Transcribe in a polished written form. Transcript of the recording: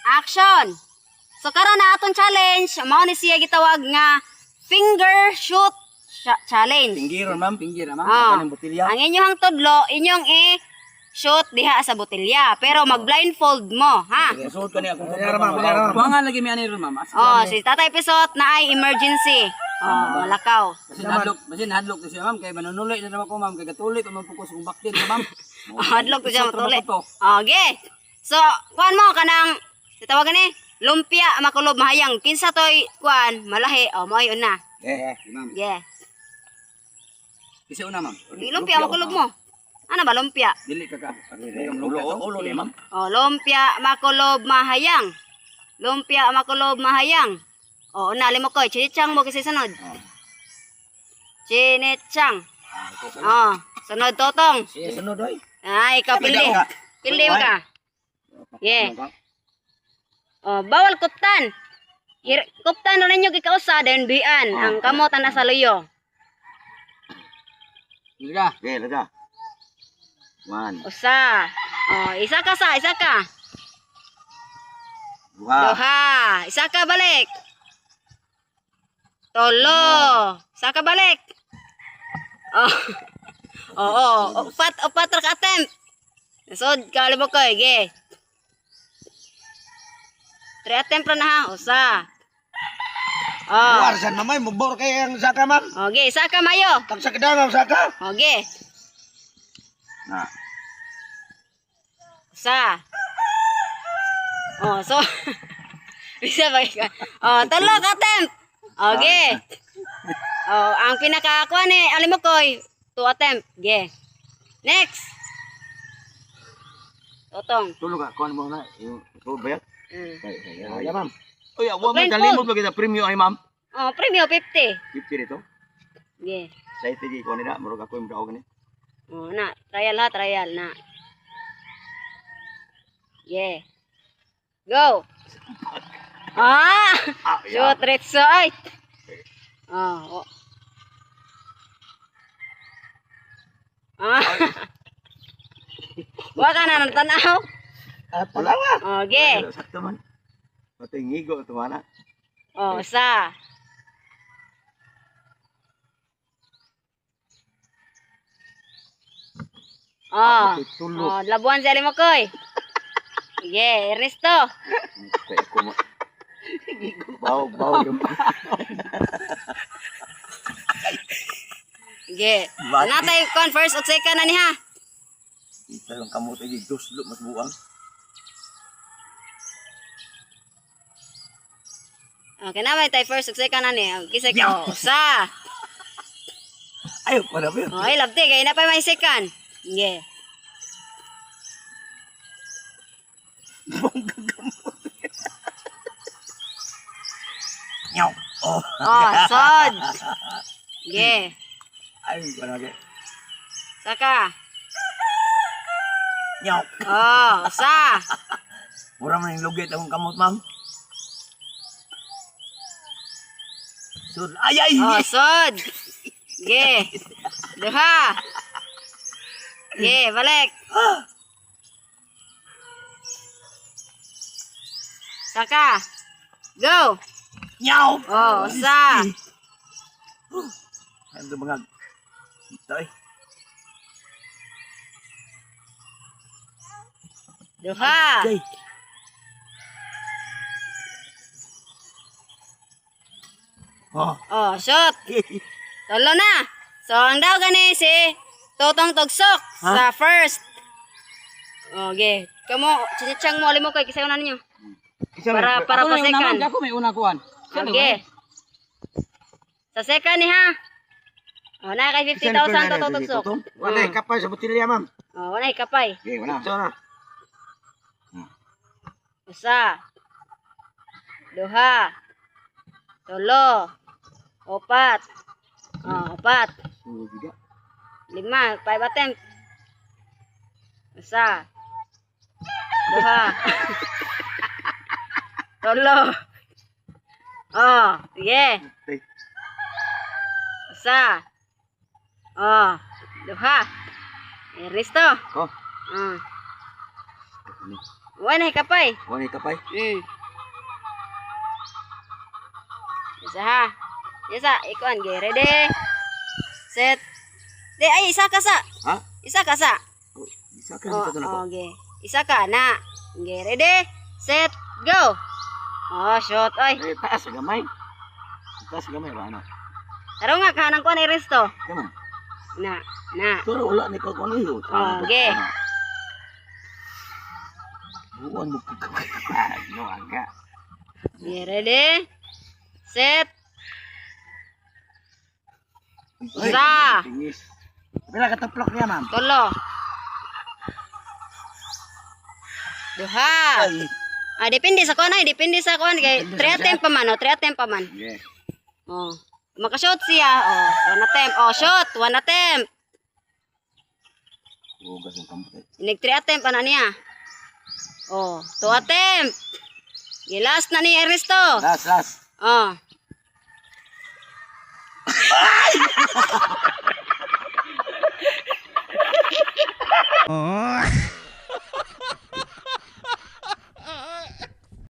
Action! So karon na atong challenge, mao ni siya gitawag nga finger shoot challenge. Pinggiron ma'am, pinggiron ma'am. Ah. Kanang botilya. Ang inyong tudlo, inyong shoot diha sa botelya, pero mag-blindfold mo, ha? Suot ka niya kung Ma'am. Kuha lagi mi ani ron ma'am. Oh, si Tatay Pisot na ay emergency. Oh, malakaw. Basin hadlok to siya ma'am kay manunuloy na naman ko ma'am kay katuloy ko magpukus kung bakterya ma'am. Hadlok ko siya Suot ra matuli. ba ko to? Okay. So, kuan mo kanang tawagan ni lumpia makulob mahayang. Kinsa toy kuan malahi. Oh, mo ayon na. Ma'am. Yeah. Isa una ma'am. Lumpia makulob mo. Ano ba lumpia? Dili ka ka. Ulo ni ma'am. Oh, lumpia makulob mahayang. Lumpia makulob mahayang. Oh, nali mo ko, chinichang mo kasi sunod. Chinichang. Oh, sunod totong. Sige sunod oy. Ay, ikaw pili. Pili mo ka. Yeah. Oh, bawal kuptan. Kuptan ro ninyo gikausa den bian ang kamot na sa luyo. Liga. Okay, liga. 1. Usa. Oh, isa ka. Duha. Isa ka balik. Tolo. Isa ka balik. Oh. Upat ra ka attempt. Sod ka libo ko, ge. 3 attempt ra na ha. Usa. Oh. Warsan mamay mubor kay ang saka ma'am. Okay, isa ka mayo. Tagsa kedang ang saka. Okay. Na. Sa. Oh, so. Bisa ba ka? Oh, talo ka attempt. Okay. Oh, ang pinakakuha ni Alimokoy, 2 attempt. Okay. Next. Totong. Tulog ka kuan mo na. Yung tulog ba yan? Ya ma'am. Oy, wa man dalimog lagi na premium ay ma'am. Oh, premium 50. 50 dito. Okay. Sa itigi ko nila, murag ako yung daog ni. Oh, na. Trial ha, trial na. Yeah. Go. Ah! Shoot, retso. Ay. Oh. Ah. Wala na ng tanaw. Wala nga. Okay. Sakto man. Pati ngigo ito mana. Oh, sa. Oh. Oh, labuan si Alimokoy. Yeah, Ernesto. Kaya ko mo. Baw yung. Yeah. Natay kon first ug second na niha. Ito yung kamot ay duslo mas buang. Okay na may tay first ug second na ni. Kisay ko sa. Ayaw pa na ba yun? Oh, ay labti kay na pa may second. Yeah. Nyaw. Oh. Oh, sod. Yeah. Ay, pa na ba? Saka. Nyaw. Oh, sa. Mura man yung lugit akong kamot, ma'am. Sud. Ay! Oh, sod. Yeah. Duha. Yeah, balik. Saka. Go. Nyaw. Oh, sa. Ano mga... Ito eh. Duha. Okay. Oh. Oh, shot. Tolo na. So, ang daw gani si Totong Tugsok sa first. Okay. Kamo, chichang mo, alim mo kay kisayo na ninyo. Para pa second. Ako may una kuan. Okay. Sa second ni ha. Oh, na kay 50,000 Totong Tugsok. Wala kapay sa botilya ma'am. Oh, wala kapay. Okay, wala. Ito na. Usa. Duha. Tolo. Opat. Oh, opat. Oh, biga. 5, 5 attempt. Usa. Duha. Tolo. Oh, sige. Usa. Oh, duha. Ernesto. Oh. Wala kapay. Wani kapay. Isa ha. Isa, ikuan ge. Ready? Set. Di ay isa ka sa. Ha? Isa ka sa. Oh, isa ka dito na ko. Okay. Isa ka na. Okay, ready? Set, go. Oh, shot oy. Eh, taas gamay. Taas gamay ba ano? Taro nga kanang ko ni Risto. Kaman. Na. Pero wala ni ko kuno yun. Okay. Buwan mo ka. No, aga. Okay, ready? Set. Isa. Tingis. Pila ka taplok niya, ma'am? Tulo. Duha. Ay. Depende sa kuan ay, depende sa kuan kay 3 attempt pa man, 3 attempt pa man. Yeah. Oh. Maka-shot siya. Oh, 1 attempt. Oh, shot, 1 attempt. Hugas yung kampay. Inig 3 attempt pa na niya. Oh, 2 attempt. Last na ni Eristo. Last. Oh. Oh.